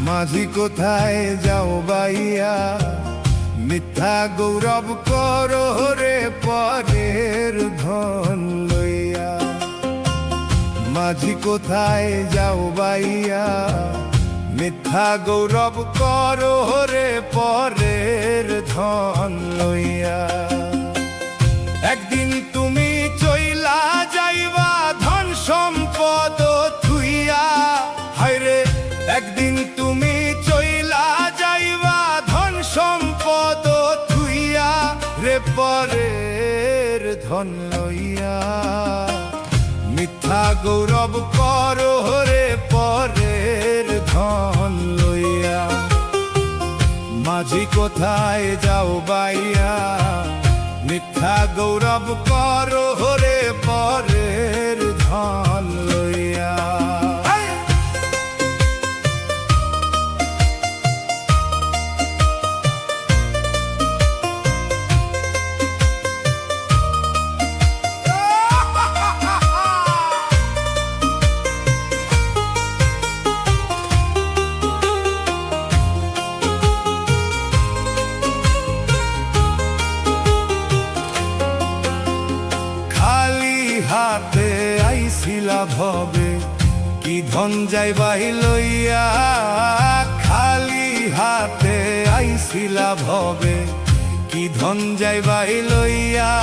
মাঝি কোথায় যাও বাইয়া, মিথ্যা গৌরব করো রে পরের ধন লইয়া। মাঝি কোথায় যাও বাইয়া, মিথ্যা গৌরব করো রে পরের ধন লইয়া। একদিন তুমি চইলা যাইবা ধন সম্পদ থুইয়া, হায়রে একদিন তুমি চইলা যাইবা ধন সম্পদ থুইয়া রে পরের ধন লইয়া। মিথ্যা গৌরব করো রে পরের ধন লইয়া। মাঝি কোথায় যাও বাইয়া, মিথ্যা গৌরব করো রে পরের ধন লইয়া। হাতে আইছিলা ভবে কি ধন যাইবাই লইয়া। খালি হাতে আইছিলা ভবে কি ধন যাইবাই লইয়া।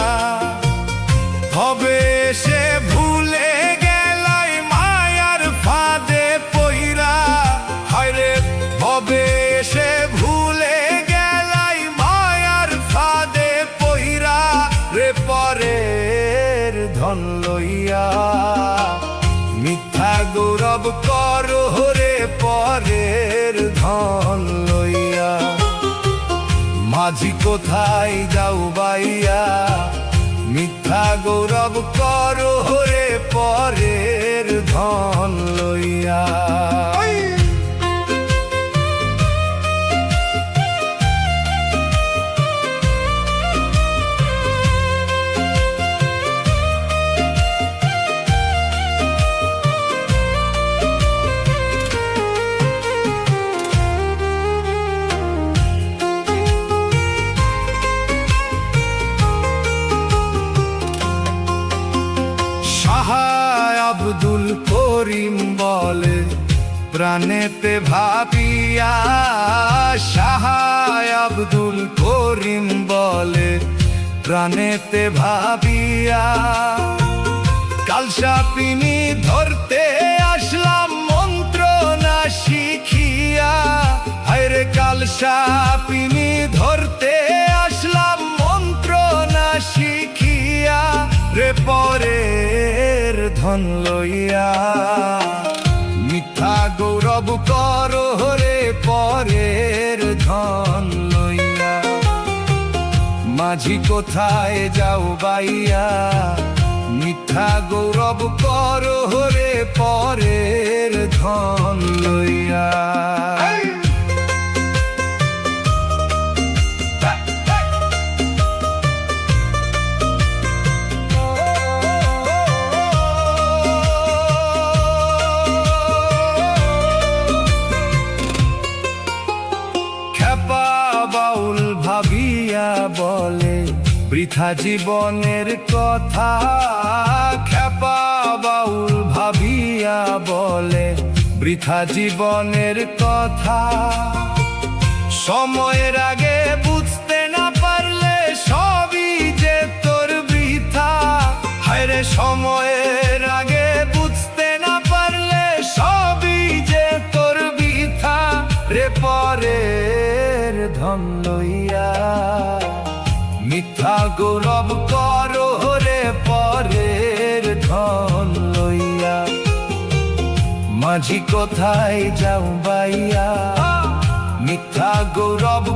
হবে সে ভুলে গেলাই মায়ার ফাঁদে পইরা, হায়রে হবে সে ভুলে গেলাই মায়ার ফাঁদে পইরা রে পরের ধন লইয়া। মিথ্যা গৌরব করো রে পরের ধন লইয়া। মাঝি কোথায় যাও বাইয়া, মিথ্যা গৌরব করো রে পরের ধন লইয়া। আব্দুল করিম বলে প্রাণেতে ভাবিয়া। শাহ আব্দুল করিম বলে প্রাণেতে ভাবিয়া। কালসাপিনী ধরতে আসলাম মন্ত্র না শিখিয়া, হায়রে কালসাপিনী ধরতে আসলাম মন্ত্র না শিখিয়া রে পরের ধন লইয়া। মিথ্যা গৌরব করো রে পরের ধন লইয়া। মাঝি কোথায় যাও বাইয়া, মিথ্যা গৌরব করো রে পরের ধন লইয়া। বাউল ভাবিয়া বলে বৃথা জীবনের কথা। খেপা বাউল ভাবিয়া বলে বৃথা জীবনের কথা। সময়ের আগে বুঝতে না পারলে সবই যে তোর বৃথা, হায়রে সময়ের আগে বুঝতে না পারলে সবই যে তোর বৃথা রে পরে ধন লইয়া। মিথ্যা গৌরব করো রে পরের ধন লইয়া। মাঝি কোথায় যাও বাইয়া, মিথ্যা গৌরব